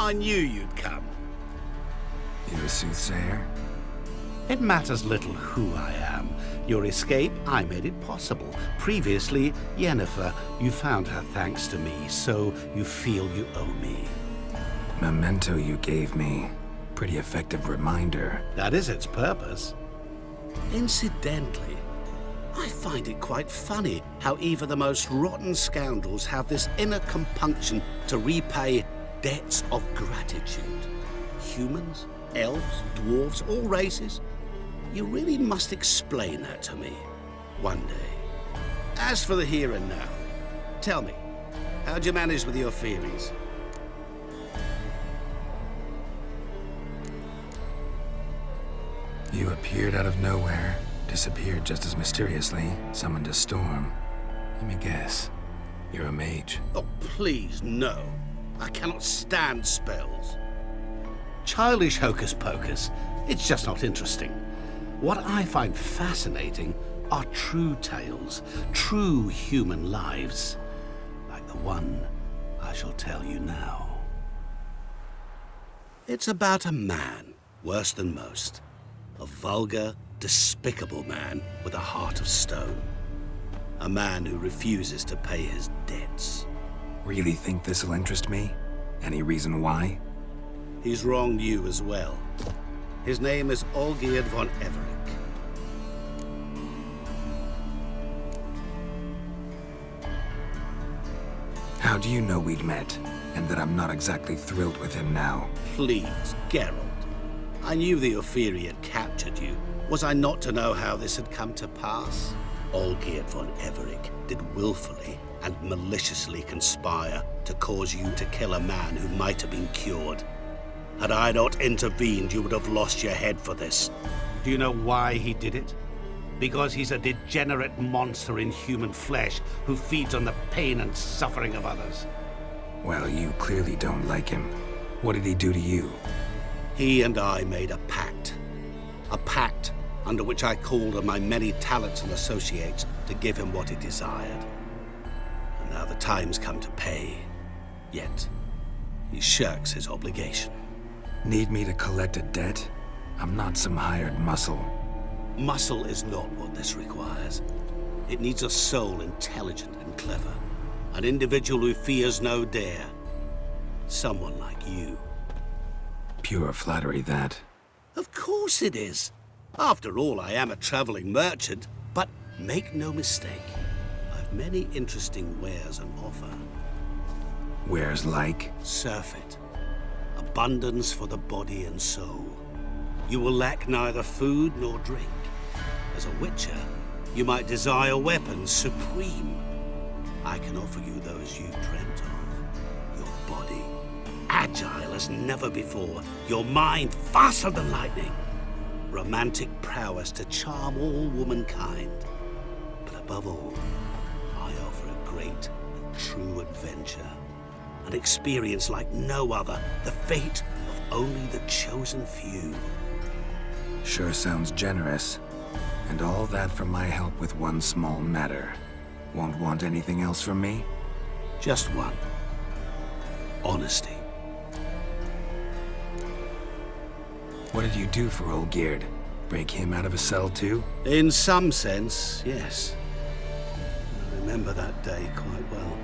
I knew you'd come. You a soothsayer? It matters little who I am. Your escape, I made it possible. Previously, Yennefer, you found her thanks to me, so you feel you owe me. Memento you gave me. Pretty effective reminder. That is its purpose. Incidentally, I find it quite funny how even the most rotten scoundrels have this inner compunction to repay debts of gratitude. Humans, elves, dwarves, all races. You really must explain that to me one day. As for the here and now, tell me, how'd you manage with your theories? You appeared out of nowhere, disappeared just as mysteriously, summoned a storm. Let me guess. You're a mage. Oh, please, no. I cannot stand spells. Childish hocus pocus. It's just not interesting. What I find fascinating are true tales, true human lives, like the one I shall tell you now. It's about a man, worse than most. A vulgar, despicable man with a heart of stone. A man who refuses to pay his debts. Really think this'll interest me? Any reason why? He's wronged you as well. His name is Olgierd von Everec. How do you know we'd met, and that I'm not exactly thrilled with him now? Please, Geralt. I knew the Ophiri had captured you. Was I not to know how this had come to pass? Olgierd von Everec did willfully and maliciously conspire to cause you to kill a man who might have been cured. Had I not intervened, you would have lost your head for this. Do you know why he did it? Because he's a degenerate monster in human flesh who feeds on the pain and suffering of others. Well, you clearly don't like him. What did he do to you? He and I made a pact. A pact under which I called on my many talents and associates to give him what he desired. And now the time's come to pay. Yet, he shirks his obligation. Need me to collect a debt? I'm not some hired muscle. Muscle is not what this requires. It needs a soul intelligent and clever. An individual who fears no dare. Someone like you. Pure flattery, that. Of course it is. After all, I am a traveling merchant. But make no mistake, I've many interesting wares on offer. Wares like? Surfeit. Abundance for the body and soul. You will lack neither food nor drink. As a witcher, you might desire weapons supreme. I can offer you those you dreamt of. Your body, agile as never before. Your mind, faster than lightning. Romantic prowess to charm all womankind. But above all, I offer a great and true adventure. An experience like no other. The fate of only the chosen few. Sure sounds generous. And all that for my help with one small matter. Won't want anything else from me? Just one. Honesty. What did you do for Olgierd? Break him out of a cell too? In some sense, yes. I remember that day quite well.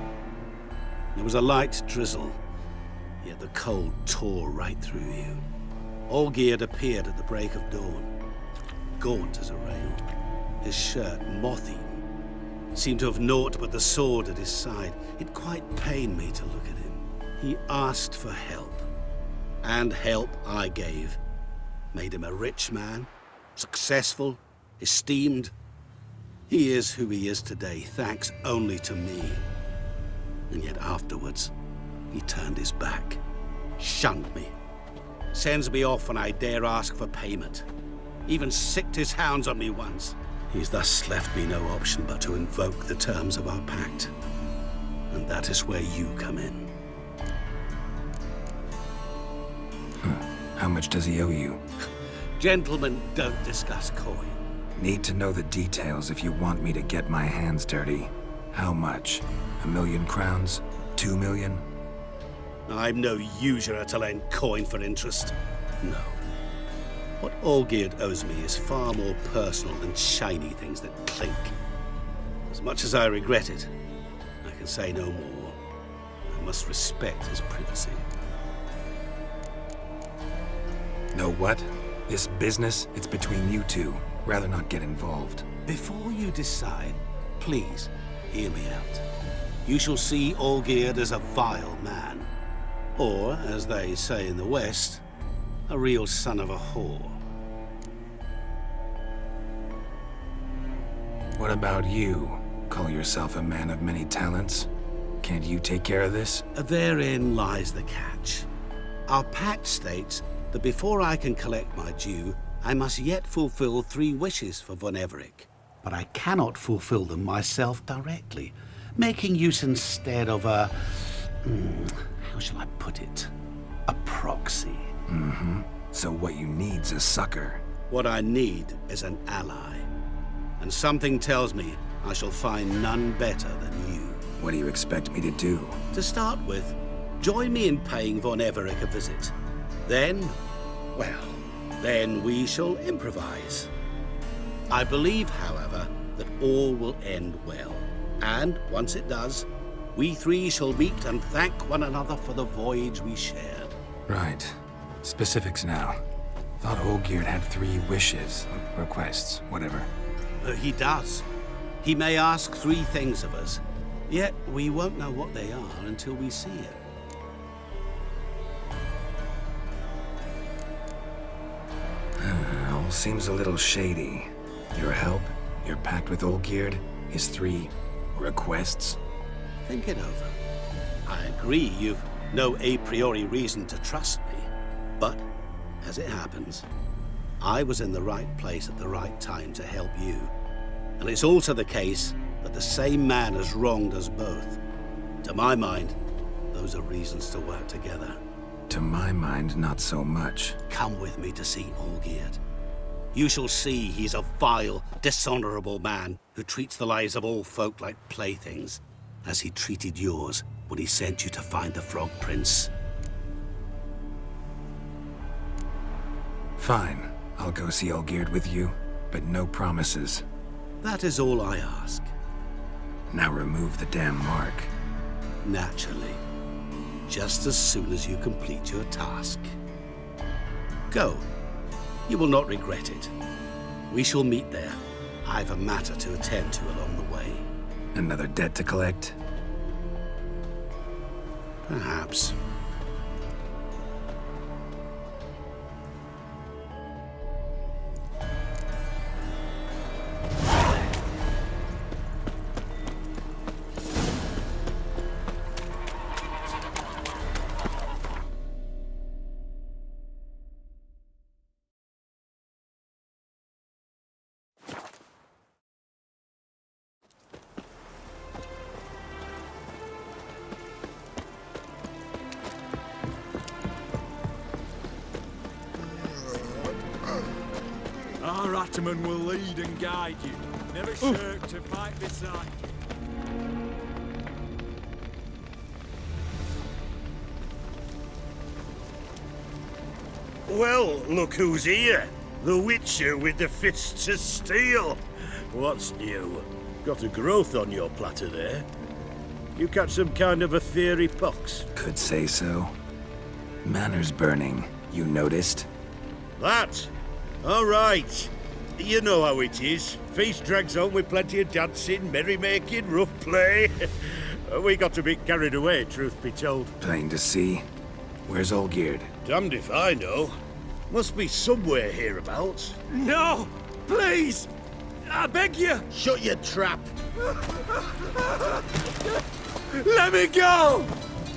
There was a light drizzle, yet the cold tore right through you. Olgierd appeared at the break of dawn, gaunt as a rail, his shirt moth-eaten. Seemed to have naught but the sword at his side. It quite pained me to look at him. He asked for help, and help I gave. Made him a rich man, successful, esteemed. He is who he is today, thanks only to me. And yet afterwards, he turned his back, shunned me, sends me off when I dare ask for payment. Even sicked his hounds on me once. He's thus left me no option but to invoke the terms of our pact. And that is where you come in. How much does he owe you? Gentlemen don't discuss coin. Need to know the details if you want me to get my hands dirty. How much? 1,000,000 crowns? 2 million? I'm no usurer to lend coin for interest. No. What Olgierd owes me is far more personal than shiny things that clink. As much as I regret it, I can say no more. I must respect his privacy. Know what? This business, it's between you two. Rather not get involved. Before you decide, please hear me out. You shall see Olgierd as a vile man. Or, as they say in the West, a real son of a whore. What about you? Call yourself a man of many talents? Can't you take care of this? Therein lies the catch. Our pact states that before I can collect my due, I must yet fulfill 3 wishes for Von Everec. But I cannot fulfill them myself directly, making use instead of a... how shall I put it? A proxy. So what you need's a sucker. What I need is an ally. And something tells me I shall find none better than you. What do you expect me to do? To start with, join me in paying Von Everec a visit. Then, well, then we shall improvise. I believe, however, that all will end well. And once it does, we 3 shall meet and thank one another for the voyage we shared. Right. Specifics now. Thought Olgierd had 3 wishes, requests, whatever. He does. He may ask 3 things of us, yet we won't know what they are until we see it. All seems a little shady. Your help, your pact with Olgierd, his 3 requests. Think it over. I agree you've no a priori reason to trust me, but as it happens, I was in the right place at the right time to help you. And it's also the case that the same man has wronged us both. To my mind, those are reasons to work together. To my mind, not so much. Come with me to see Olgierd. You shall see he's a vile, dishonorable man who treats the lives of all folk like playthings, as he treated yours when he sent you to find the Frog Prince. Fine. I'll go see Olgierd with you, but no promises. That is all I ask. Now remove the damn mark. Naturally. Just as soon as you complete your task. Go. You will not regret it. We shall meet there. I've a matter to attend to along the way. Another debt to collect? Perhaps. Our Ataman will lead and guide you. Never shirk to fight beside you. Well, look who's here. The Witcher with the fists of steel. What's new? Got a growth on your platter there. You catch some kind of a theory pox? Could say so. Manor's burning. You noticed? That? All right. You know how it is. Feast drags on with plenty of dancing, merrymaking, rough play. We got a bit carried away, truth be told. Plain to see. Where's Olgierd? Damned if I know. Must be somewhere hereabouts. No! Please! I beg you! Shut your trap. Let me go!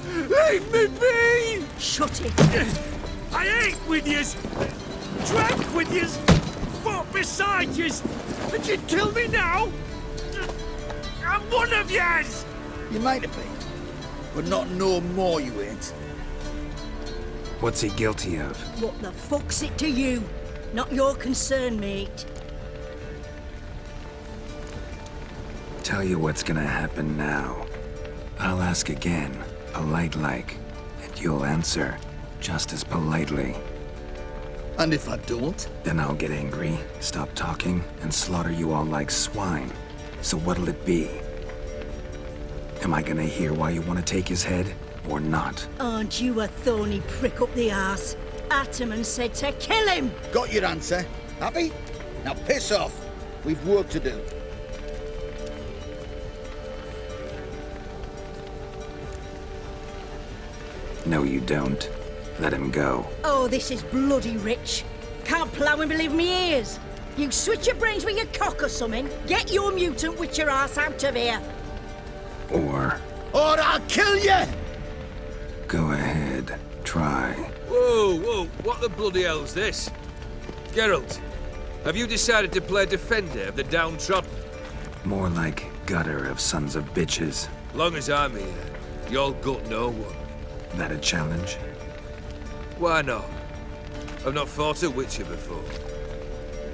Leave me be! Shut it! I ate with yous! Drank with yous! Fought beside yous! And you'd kill me now? I'm one of yous! You might have been, but not no more you ain't. What's he guilty of? What the fuck's it to you? Not your concern, mate. Tell you what's gonna happen now. I'll ask again, polite like, and you'll answer, just as politely. And if I don't? Then I'll get angry, stop talking, and slaughter you all like swine. So what'll it be? Am I gonna hear why you want to take his head, or not? Aren't you a thorny prick up the arse? Ataman said to kill him! Got your answer. Happy? Now piss off. We've work to do. No, you don't. Let him go. Oh, this is bloody rich. Can't plough and believe me ears. You switch your brains with your cock or something. Get your mutant witcher ass out of here. Or I'll kill you! go ahead, try. Whoa, whoa, what the bloody hell's this? Geralt, have you decided to play defender of the downtrodden? More like gutter of sons of bitches. Long as I'm here, you'll gut no one. That a challenge? Why not? I've not fought a witcher before.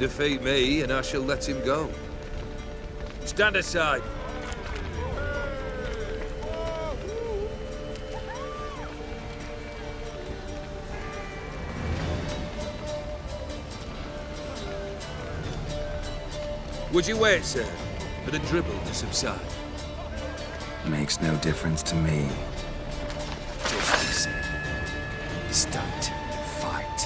Defeat me and I shall let him go. Stand aside. Would you wait, sir, for the dribble to subside? Makes no difference to me. Justice. Stunt. Fight.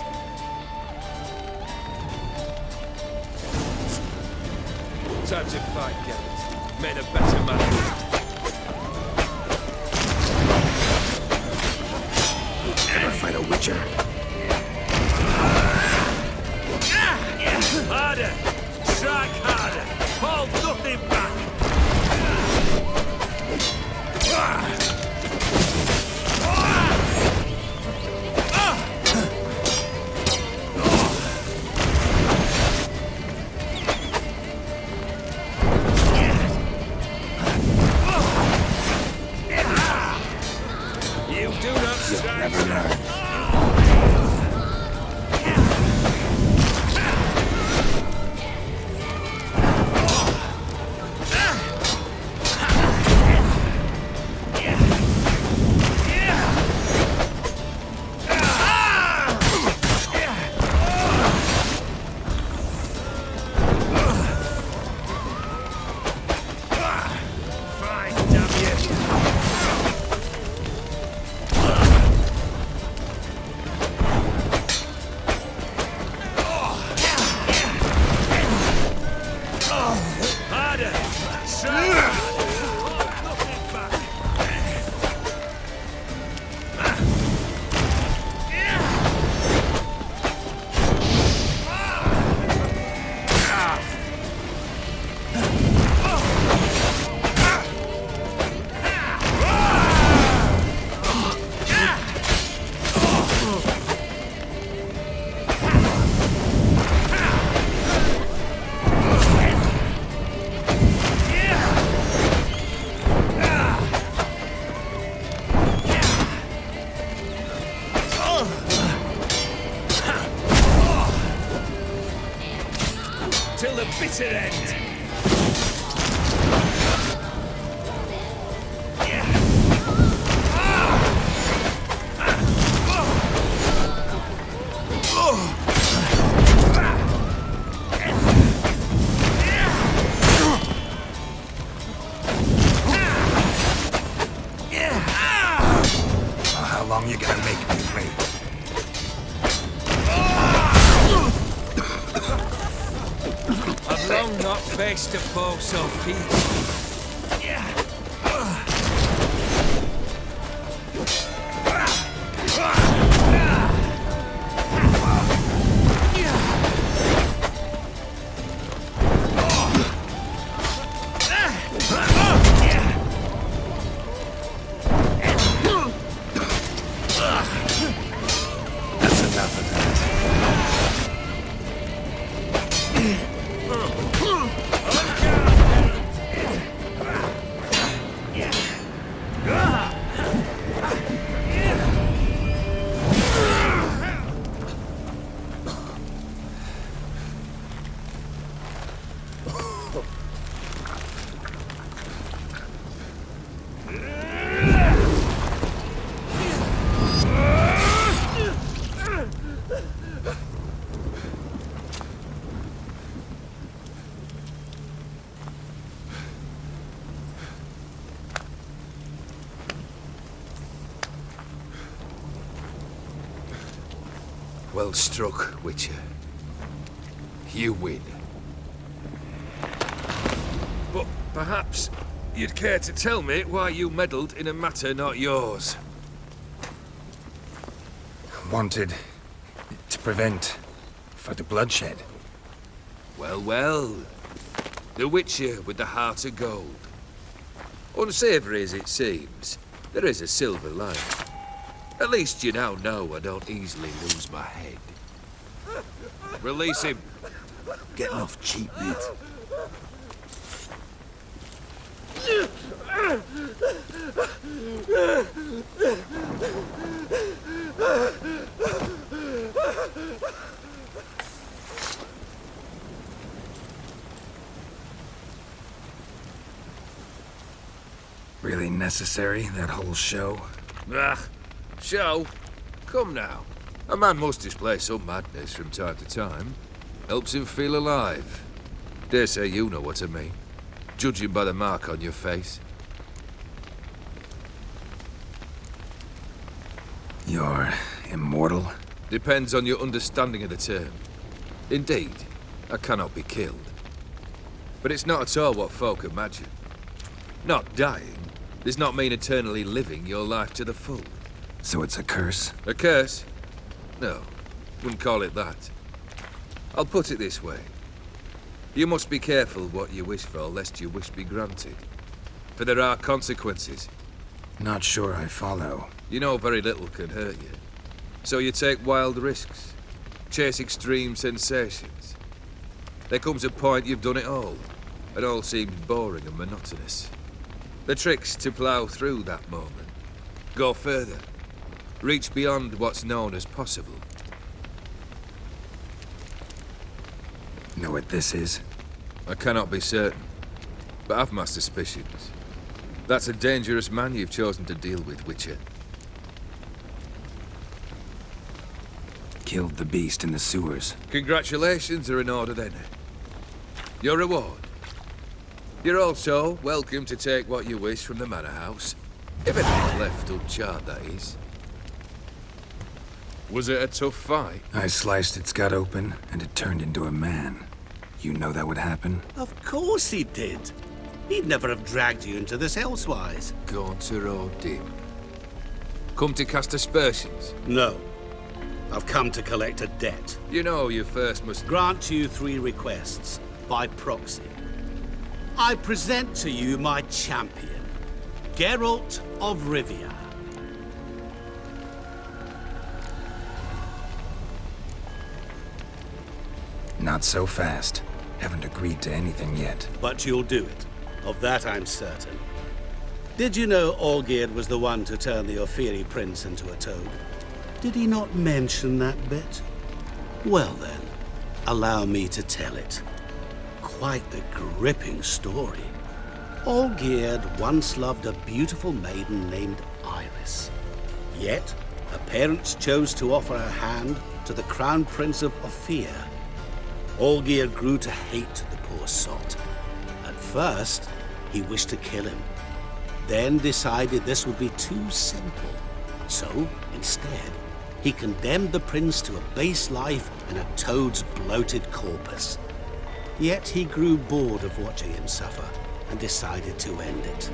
Time to fight, Geralt. Made a better man. Ever fight a witcher? Harder! Strike harder! Hold nothing back! You do not strike! Never learn. Fine, damn you! Harder! Strike harder! Hold nothing back! Till the bitter end! How long you gonna make me wait? I've long not faced a foe so fierce. That's enough of that. Well struck, Witcher. You win. But perhaps you'd care to tell me why you meddled in a matter not yours. Wanted to prevent further bloodshed. Well, well. The Witcher with the heart of gold. Unsavory as it seems, there is a silver lining. At least you now know I don't easily lose my head. Release him. Getting off cheap, mate. Really necessary, that whole show? Ah, show? Come now. A man must display some madness from time to time. Helps him feel alive. Dare say you know what I mean. Judging by the mark on your face. You're immortal? Depends on your understanding of the term. Indeed, I cannot be killed. But it's not at all what folk imagine. Not dying does not mean eternally living your life to the full. So it's a curse? A curse? No, wouldn't call it that. I'll put it this way. You must be careful what you wish for, lest your wish be granted. For there are consequences. Not sure I follow. You know very little can hurt you. So you take wild risks. Chase extreme sensations. There comes a point you've done it all, and all seems boring and monotonous. The trick's to plough through that moment. Go further. Reach beyond what's known as possible. Know what this is? I cannot be certain, but I've my suspicions. That's a dangerous man you've chosen to deal with, Witcher. Killed the beast in the sewers. Congratulations are in order then. Your reward. You're also welcome to take what you wish from the manor house. If anything's left uncharred, that is. Was it a tough fight? I sliced its gut open, and it turned into a man. You know that would happen? Of course he did. He'd never have dragged you into this elsewise. Gaunter or dim. Come to cast aspersions. No. I've come to collect a debt. You know you first must Grant you 3 requests, by proxy. I present to you my champion, Geralt of Rivia. Not so fast. Haven't agreed to anything yet. But you'll do it. Of that I'm certain. Did you know Olgierd was the one to turn the Ophiri prince into a toad? Did he not mention that bit? Well then, allow me to tell it. Quite the gripping story. Olgierd once loved a beautiful maiden named Iris. Yet, her parents chose to offer her hand to the Crown Prince of Ophir. Olgierd grew to hate the poor sot. At first, he wished to kill him. Then decided this would be too simple. So, instead, he condemned the prince to a base life in a toad's bloated corpus. Yet he grew bored of watching him suffer and decided to end it.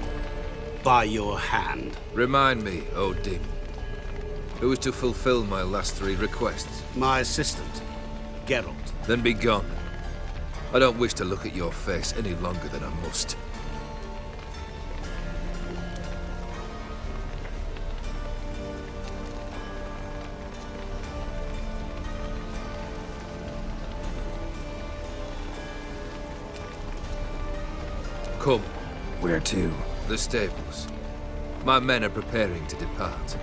By your hand. Remind me, O Dim. Who is to fulfill my last 3 requests? My assistant, Geralt. Then be gone. I don't wish to look at your face any longer than I must. Come. Where to? The stables. My men are preparing to depart.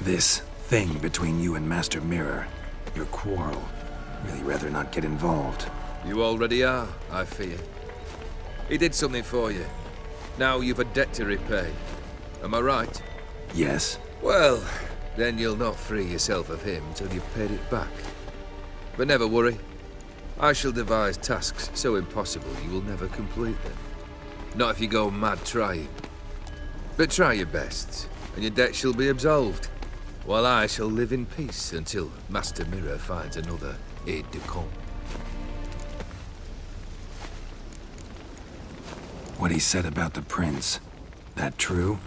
This thing between you and Master Mirror. your quarrel. Really rather not get involved. You already are, I fear. He did something for you. Now you've a debt to repay. Am I right? Yes. Well, then you'll not free yourself of him till you've paid it back. But never worry. I shall devise tasks so impossible you will never complete them. Not if you go mad trying. But try your best, and your debt shall be absolved, while I shall live in peace until Master Mirror finds another aide-de-camp. What he said about the prince, that true?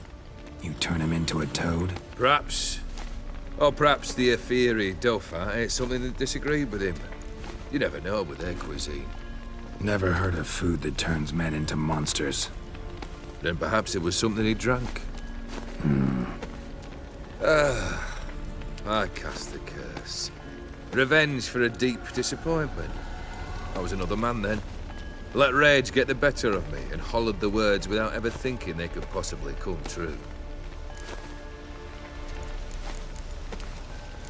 You turn him into a toad? Perhaps. Or perhaps the Efiri Dauphin ate something that disagreed with him. You never know with their cuisine. Never heard of food that turns men into monsters. Then perhaps it was something he drank. I cast the curse. Revenge for a deep disappointment. I was another man then. Let rage get the better of me and hollered the words without ever thinking they could possibly come true.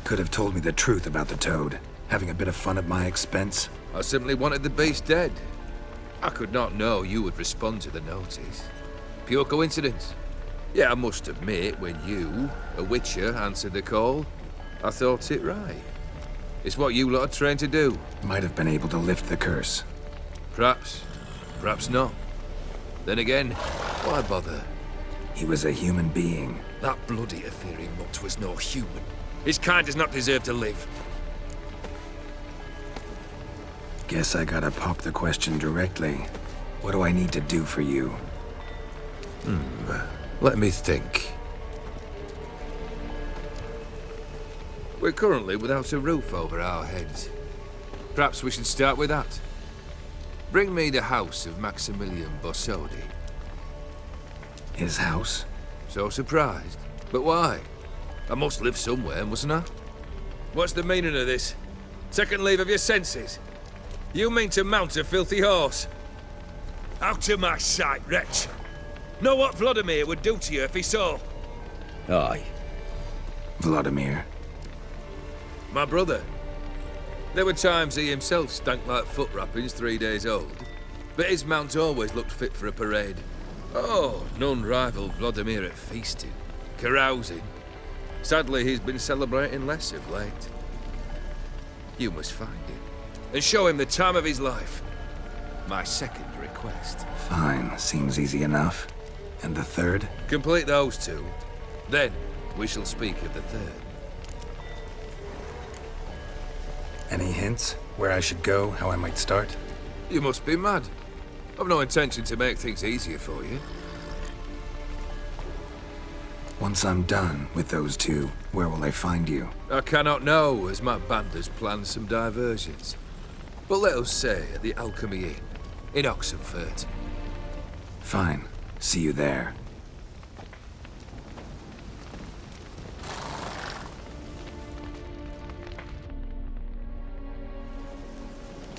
Could have told me the truth about the toad. Having a bit of fun at my expense. I simply wanted the beast dead. I could not know you would respond to the notice. Pure coincidence. Yeah, I must admit, when you, a witcher, answered the call, I thought it right. It's what you lot are trained to do. Might have been able to lift the curse. Perhaps. Perhaps not. Then again, why bother? He was a human being. That bloody Efiri mutt was no human. His kind does not deserve to live. Guess I gotta pop the question directly. What do I need to do for you? Let me think. We're currently without a roof over our heads. Perhaps we should start with that. Bring me the house of Maximilian Bossodi. His house? So surprised. But why? I must live somewhere, mustn't I? What's the meaning of this? Second leave of your senses? You mean to mount a filthy horse? Out of my sight, wretch! Know what Vladimir would do to you if he saw? Aye. Vladimir. My brother. There were times he himself stank like foot wrappings 3 days old, but his mount always looked fit for a parade. Oh, none rival Vladimir at feasting, carousing. Sadly, he's been celebrating less of late. You must find him, and show him the time of his life. My second request. Fine, seems easy enough. And the third? Complete those two. Then, we shall speak of the third. Any hints? Where I should go, how I might start? You must be mad. I've no intention to make things easier for you. Once I'm done with those two, where will I find you? I cannot know, as my band has planned some diversions. But let us say at the Alchemy Inn, in Oxenfurt. Fine. See you there.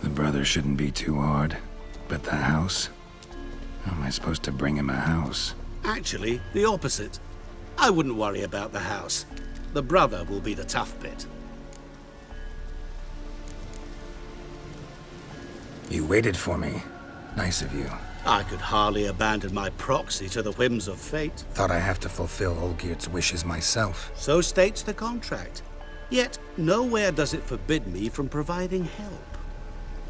The brother shouldn't be too hard. But the house? How am I supposed to bring him a house? Actually, the opposite. I wouldn't worry about the house. The brother will be the tough bit. You waited for me. Nice of you. I could hardly abandon my proxy to the whims of fate. Thought I have to fulfill Olgierd's wishes myself. So states the contract. Yet, nowhere does it forbid me from providing help.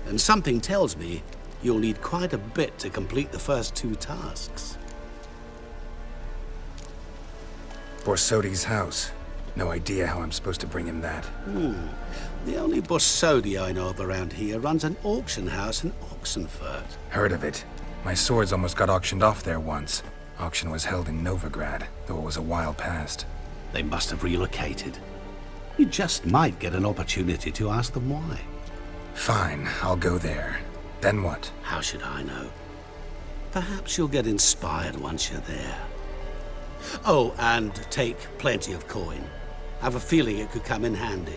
And something tells me you'll need quite a bit to complete the first two tasks. Borsodi's house. No idea how I'm supposed to bring him that. The only Borsodi I know of around here runs an auction house in Oxenfurt. Heard of it. My swords almost got auctioned off there once. Auction was held in Novigrad, though it was a while past. They must have relocated. You just might get an opportunity to ask them why. Fine, I'll go there. Then what? How should I know? Perhaps you'll get inspired once you're there. Oh, and take plenty of coin. Have a feeling it could come in handy.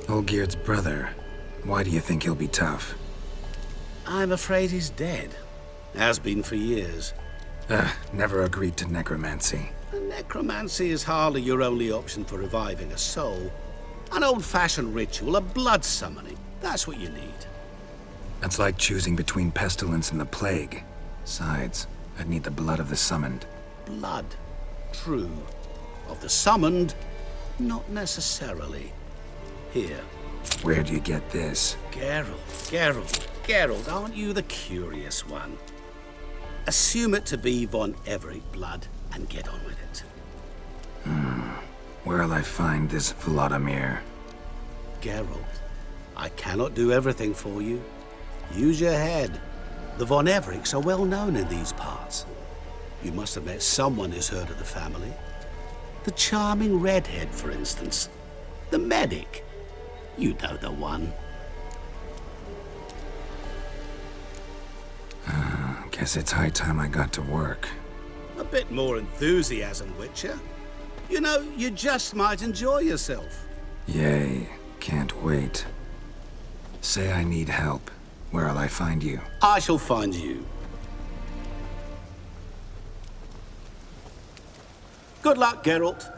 Olgierd's brother. Why do you think he'll be tough? I'm afraid he's dead. Has been for years. Never agreed to necromancy. Necromancy is hardly your only option for reviving a soul. An old-fashioned ritual, a blood summoning. That's what you need. That's like choosing between pestilence and the plague. Besides, I'd need the blood of the summoned. Blood. True. Of the summoned, not necessarily. Here. Where do you get this? Geralt, aren't you the curious one? Assume it to be von Everett blood and get on with it. Where'll I find this Vladimir? Geralt, I cannot do everything for you. Use your head. The von Evericks are well known in these parts. You must have met someone who's heard of the family. The charming redhead, for instance. The medic. You know the one. Guess it's high time I got to work. A bit more enthusiasm, Witcher. You know, you just might enjoy yourself. Yay, can't wait. Say I need help. Where'll I find you? I shall find you. Good luck, Geralt.